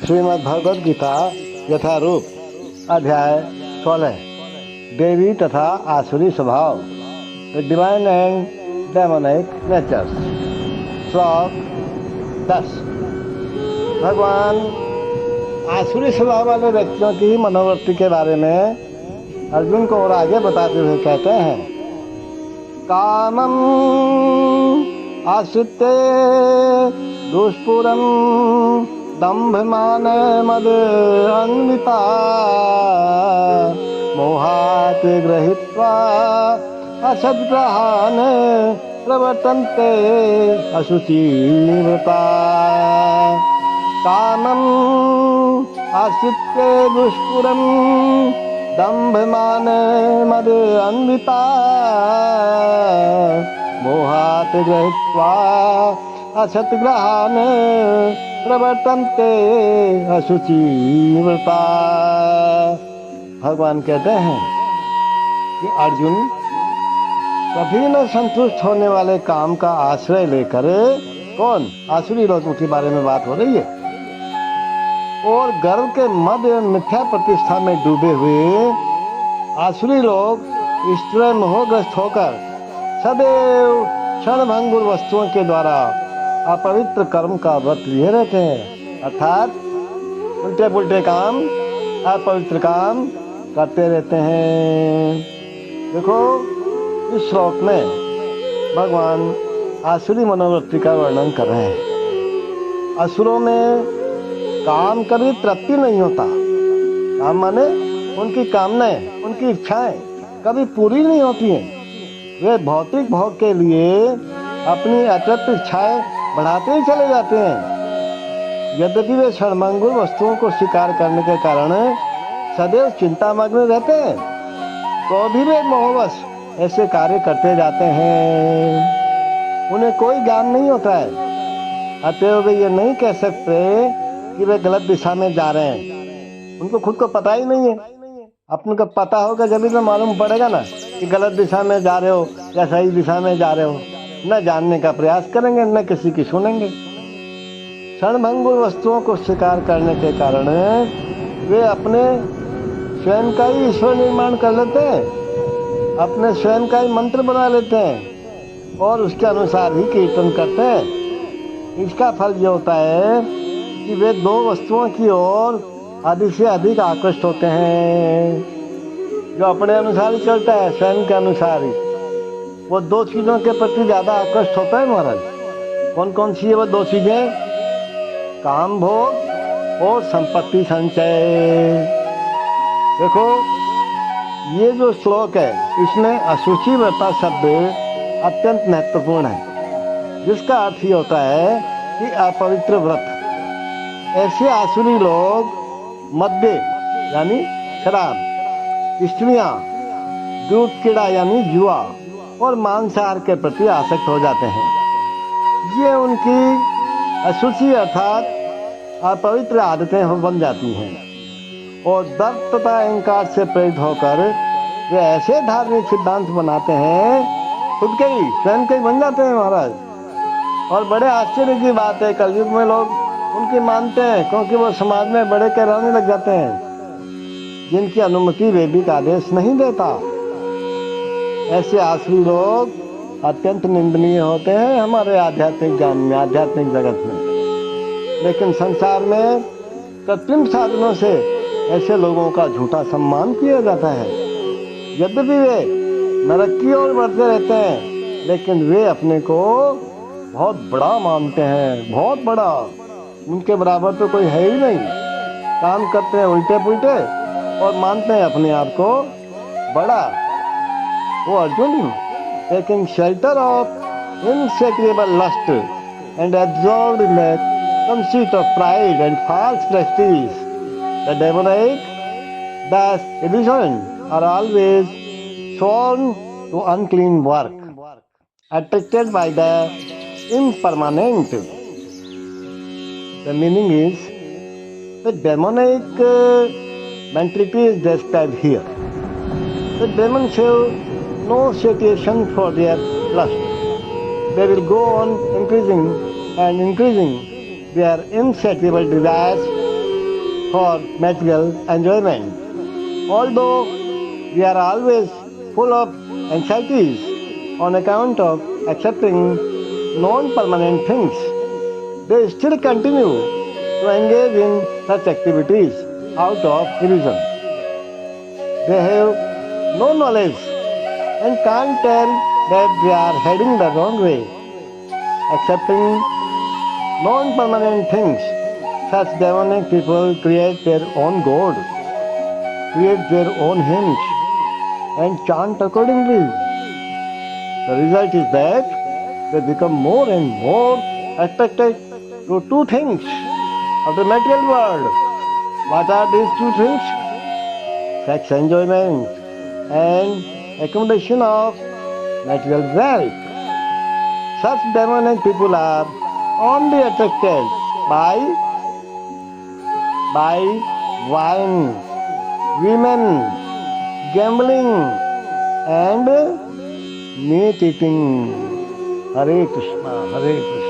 श्रीमद् भगवद गीता यथारूप अध्याय 16 देवी तथा आसुरी स्वभाव डिवाइन एंड डेमोनिक नेचर्स। श्लोक 10। भगवान आसुरी स्वभाव वाले व्यक्तियों की मनोवृत्ति के बारे में अर्जुन को और आगे बताते हुए कहते हैं, कामम आश्रित्य दुष्पुरम दंभमान मद अन्विता मोहात् गृहीत्वा असद्ग्रहान् प्रवर्तन्ते अशुचिव्रता। कामम् आश्रित्य दुष्पुरं दंभमान मद अन्विता मोहात् गृहीत्वा असद्ग्रहान् प्रवर्तन्ते अशुचिव्रता। भगवान कहते हैं कि अर्जुन, कभी न संतुष्ट होने वाले काम का आश्रय लेकर, कौन? आसुरी लोगों के बारे में बात हो रही है, और गर्व के मद एवं मिथ्या प्रतिष्ठा में डूबे हुए आसुरी लोग ईश्वर मोहग्रस्त होकर सदैव क्षणभंगुर वस्तुओं के द्वारा अपवित्र कर्म का व्रत लिए रहते हैं, अर्थात उल्टे पुल्टे काम, अपवित्र काम करते रहते हैं। देखो, इस श्लोक में भगवान आसुरी मनोवृत्ति का वर्णन कर रहे हैं। असुरों में काम कभी तृप्ति नहीं होता। काम माने उनकी कामनाएं, उनकी इच्छाएं कभी पूरी नहीं होती हैं। वे भौतिक भोग के लिए अपनी अतिरिक्त इच्छाएं बढ़ाते ही चले जाते हैं। यद्यपि वे क्षणभंगुर वस्तुओं को स्वीकार करने के कारण सदैव चिंतामग्न रहते हैं, तो भी वे मोहवश ऐसे कार्य करते जाते हैं। उन्हें कोई ज्ञान नहीं होता है, अतएव वे ये नहीं कह सकते कि वे गलत दिशा में जा रहे हैं। उनको खुद को पता ही नहीं है। अपने को पता होगा जब तो मालूम पड़ेगा ना कि गलत दिशा में जा रहे हो या सही दिशा में जा रहे हो। न जानने का प्रयास करेंगे, न किसी की सुनेंगे। क्षणभंगुर वस्तुओं को स्वीकार करने के कारण वे अपने स्वयं का ही ईश्वर निर्माण कर लेते हैं, अपने स्वयं का ही मंत्र बना लेते हैं और उसके अनुसार ही कीर्तन करते हैं। इसका फल ये होता है कि वे दो वस्तुओं की ओर अधिक से अधिक आकृष्ट होते हैं। जो अपने अनुसार ही चलता है, स्वयं के अनुसार ही, वो दो चीजों के प्रति ज्यादा आकृष्ट होता है महाराज। कौन कौन सी है वो दो चीजें? काम भोग और संपत्ति संचय। देखो, ये जो श्लोक है, इसमें अशुचिव्रता शब्द अत्यंत महत्वपूर्ण है, जिसका अर्थ ही होता है कि अपवित्र व्रत। ऐसे आसुरी लोग मद्य यानी शराब, स्त्रियां, दूध कीड़ा यानी जुआ और मांसाहार के प्रति आसक्त हो जाते हैं। ये उनकी अशुचि अर्थात अपवित्र आदतें बन जाती हैं, और दर्प तथा अहंकार से प्रेरित होकर वे ऐसे धार्मिक सिद्धांत बनाते हैं, खुद के ही स्वयं के ही बन जाते हैं महाराज। और बड़े आश्चर्य की बात है, कलयुग में लोग उनकी मानते हैं, क्योंकि वो समाज में बड़े कहलाने लग जाते हैं, जिनकी अनुमति वैदिक आदेश नहीं देता। ऐसे आसुरी लोग अत्यंत निंदनीय होते हैं हमारे आध्यात्मिक ज्ञान में, आध्यात्मिक जगत में। लेकिन संसार में कृत्रिम साधनों से ऐसे लोगों का झूठा सम्मान किया जाता है। यद्यपि वे नरक की ओर बढ़ते रहते हैं, लेकिन वे अपने को बहुत बड़ा मानते हैं, बहुत बड़ा। उनके बराबर तो कोई है ही नहीं। काम करते हैं उल्टे पुल्टे और मानते हैं अपने आप को बड़ा। वो Arjun, taking shelter of insatiable lust and absorbed in the conceit of pride and false prestige, the demonic, thus illusion, are always sworn to unclean work, attracted by the impermanent. The meaning is, the demonic mentality is described here. The demons have no satiation for their lust. They will go on increasing and increasing their insatiable desires for material enjoyment. Although we are always full of anxieties on account of accepting non permanent things, they still continue to engage in such activities out of illusion. They have no knowledge and can't tell that they are heading the wrong way. Accepting non permanent things, such demonic people create their own god, create their own hymns, and chant accordingly. The result is that they become more and more attracted to two things of the material world. What are these two things? Sex enjoyment and accumulation of material wealth. Such demonic people are only attracted by by wine, women, gambling, and meat eating. Hare Krishna, Hare Krishna.